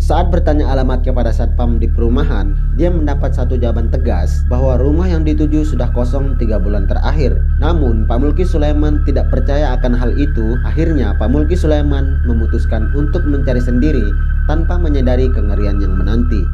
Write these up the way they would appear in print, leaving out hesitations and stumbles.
Saat bertanya alamat kepada satpam di perumahan, dia mendapat satu jawaban tegas bahwa rumah yang dituju sudah kosong 3 bulan terakhir. Namun Pak Mulki Sulaiman tidak percaya akan hal itu. Akhirnya Pak Mulki Sulaiman memutuskan untuk mencari sendiri tanpa menyadari kengerian yang menanti.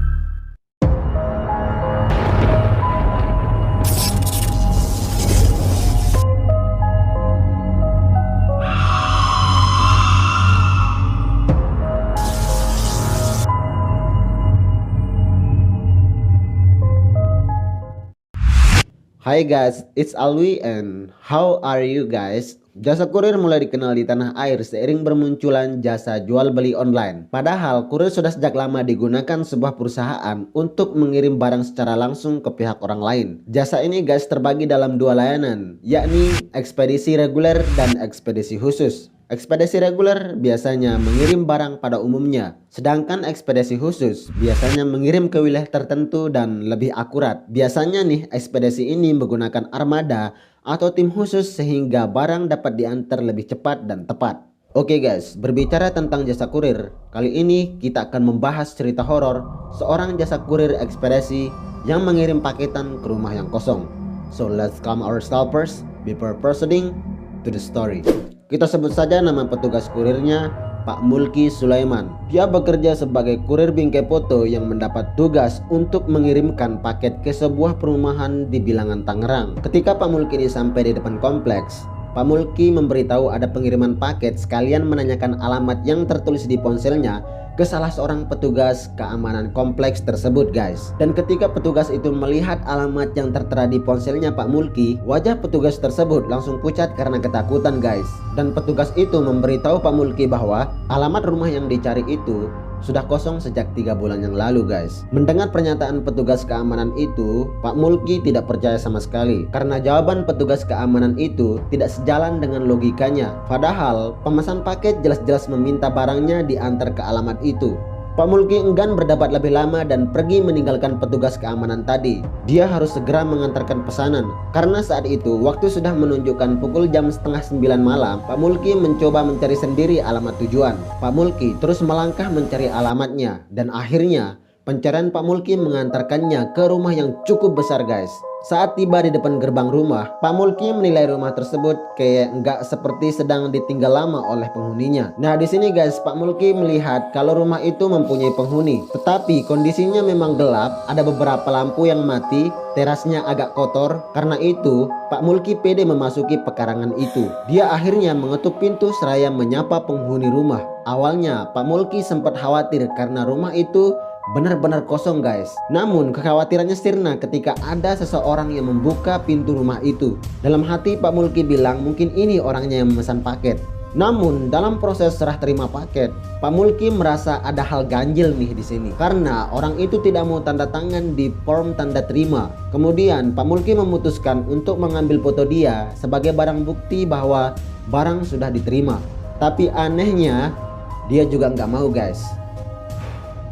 Hai guys, it's Alwi and how are you guys? Jasa kurir mulai dikenal di tanah air seiring bermunculan jasa jual beli online. Padahal kurir sudah sejak lama digunakan sebuah perusahaan untuk mengirim barang secara langsung ke pihak orang lain. Jasa ini guys terbagi dalam dua layanan, yakni ekspedisi reguler dan ekspedisi khusus. Ekspedisi reguler biasanya mengirim barang pada umumnya, sedangkan ekspedisi khusus biasanya mengirim ke wilayah tertentu dan lebih akurat. Biasanya nih ekspedisi ini menggunakan armada atau tim khusus sehingga barang dapat diantar lebih cepat dan tepat. Oke guys, berbicara tentang jasa kurir, kali ini kita akan membahas cerita horor seorang jasa kurir ekspedisi yang mengirim paketan ke rumah yang kosong. So let's calm ourselves first before proceeding to the story. Kita sebut saja nama petugas kurirnya Pak Mulki Sulaiman. Dia bekerja sebagai kurir bingkai foto yang mendapat tugas untuk mengirimkan paket ke sebuah perumahan di Bilangan, Tangerang. Ketika Pak Mulki ini sampai di depan kompleks, Pak Mulki memberitahu ada pengiriman paket sekalian menanyakan alamat yang tertulis di ponselnya ke salah seorang petugas keamanan kompleks tersebut guys. Dan ketika petugas itu melihat alamat yang tertera di ponselnya Pak Mulki, wajah petugas tersebut langsung pucat karena ketakutan guys. Dan petugas itu memberitahu Pak Mulki bahwa alamat rumah yang dicari itu sudah kosong sejak 3 bulan yang lalu guys. Mendengar pernyataan petugas keamanan itu, Pak Mulki tidak percaya sama sekali karena jawaban petugas keamanan itu tidak sejalan dengan logikanya. Padahal pemesan paket jelas-jelas meminta barangnya diantar ke alamat itu. Pak Mulki enggan berdebat lebih lama dan pergi meninggalkan petugas keamanan tadi. Dia harus segera mengantarkan pesanan. Karena saat itu waktu sudah menunjukkan pukul jam setengah 9 malam. Pak Mulki mencoba mencari sendiri alamat tujuan. Pak Mulki terus melangkah mencari alamatnya. Dan akhirnya pencarian Pak Mulki mengantarkannya ke rumah yang cukup besar guys. Saat tiba di depan gerbang rumah, Pak Mulki menilai rumah tersebut kayak nggak seperti sedang ditinggal lama oleh penghuninya. Nah di sini guys, Pak Mulki melihat kalau rumah itu mempunyai penghuni, tetapi kondisinya memang gelap, ada beberapa lampu yang mati, terasnya agak kotor. Karena itu, Pak Mulki pede memasuki pekarangan itu. Dia akhirnya mengetuk pintu seraya menyapa penghuni rumah. Awalnya, Pak Mulki sempat khawatir karena rumah itu benar-benar kosong guys. Namun kekhawatirannya sirna ketika ada seseorang yang membuka pintu rumah itu. Dalam hati Pak Mulki bilang mungkin ini orangnya yang memesan paket. Namun dalam proses serah terima paket, Pak Mulki merasa ada hal ganjil nih di sini karena orang itu tidak mau tanda tangan di form tanda terima. Kemudian Pak Mulki memutuskan untuk mengambil foto dia sebagai barang bukti bahwa barang sudah diterima. Tapi anehnya dia juga nggak mau guys.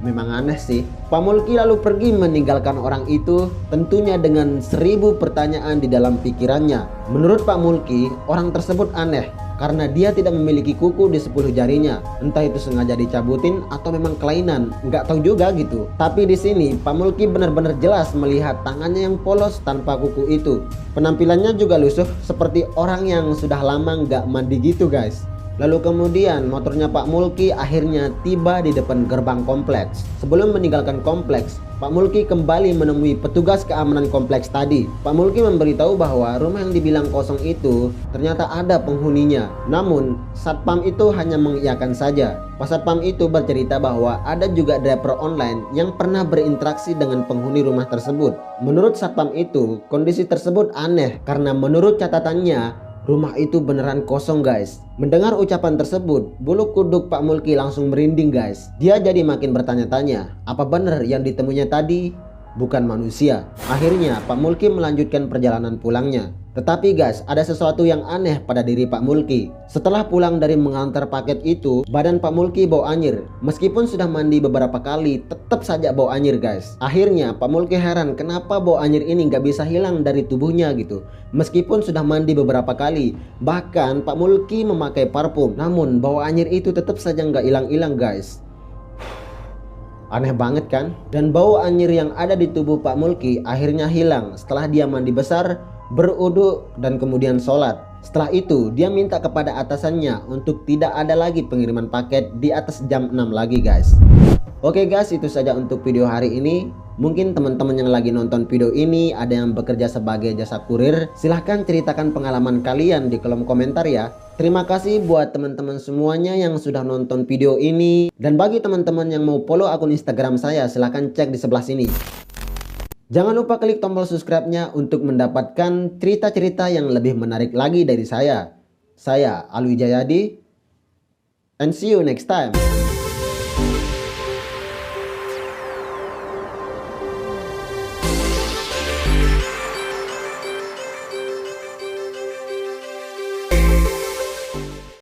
Memang aneh sih. Pak Mulki lalu pergi meninggalkan orang itu tentunya dengan 1000 pertanyaan di dalam pikirannya. Menurut Pak Mulki, orang tersebut aneh karena dia tidak memiliki kuku di 10 jarinya. Entah itu sengaja dicabutin atau memang kelainan, nggak tahu juga gitu. Tapi di sini Pak Mulki benar-benar jelas melihat tangannya yang polos tanpa kuku itu. Penampilannya juga lusuh seperti orang yang sudah lama nggak mandi gitu guys. Lalu kemudian motornya Pak Mulki akhirnya tiba di depan gerbang kompleks. Sebelum meninggalkan kompleks, Pak Mulki kembali menemui petugas keamanan kompleks tadi. Pak Mulki memberitahu bahwa rumah yang dibilang kosong itu ternyata ada penghuninya. Namun satpam itu hanya mengiyakan saja. Pak Satpam itu bercerita bahwa ada juga driver online yang pernah berinteraksi dengan penghuni rumah tersebut. Menurut satpam itu, kondisi tersebut aneh karena menurut catatannya rumah itu beneran kosong guys. Mendengar ucapan tersebut, bulu kuduk Pak Mulki langsung merinding guys. Dia jadi makin bertanya-tanya, apa benar yang ditemuinya tadi bukan manusia? Akhirnya Pak Mulki melanjutkan perjalanan pulangnya. Tetapi guys, ada sesuatu yang aneh pada diri Pak Mulki. Setelah pulang dari mengantar paket itu, badan Pak Mulki bau anyir. Meskipun sudah mandi beberapa kali, tetap saja bau anyir guys. Akhirnya Pak Mulki heran kenapa bau anyir ini nggak bisa hilang dari tubuhnya gitu. Meskipun sudah mandi beberapa kali, bahkan Pak Mulki memakai parfum, namun bau anyir itu tetap saja nggak hilang-hilang guys. Aneh banget kan? Dan bau anyir yang ada di tubuh Pak Mulki akhirnya hilang setelah dia mandi besar, berudu, dan kemudian sholat. Setelah itu dia minta kepada atasannya untuk tidak ada lagi pengiriman paket di atas jam 6 lagi guys. Oke guys, itu saja untuk video hari ini. Mungkin teman-teman yang lagi nonton video ini ada yang bekerja sebagai jasa kurir. Silahkan ceritakan pengalaman kalian di kolom komentar ya. Terima kasih buat teman-teman semuanya yang sudah nonton video ini. Dan bagi teman-teman yang mau follow akun Instagram saya, silahkan cek di sebelah sini. Jangan lupa klik tombol subscribe-nya untuk mendapatkan cerita-cerita yang lebih menarik lagi dari saya. Saya Alwi Jayadi, and see you next time.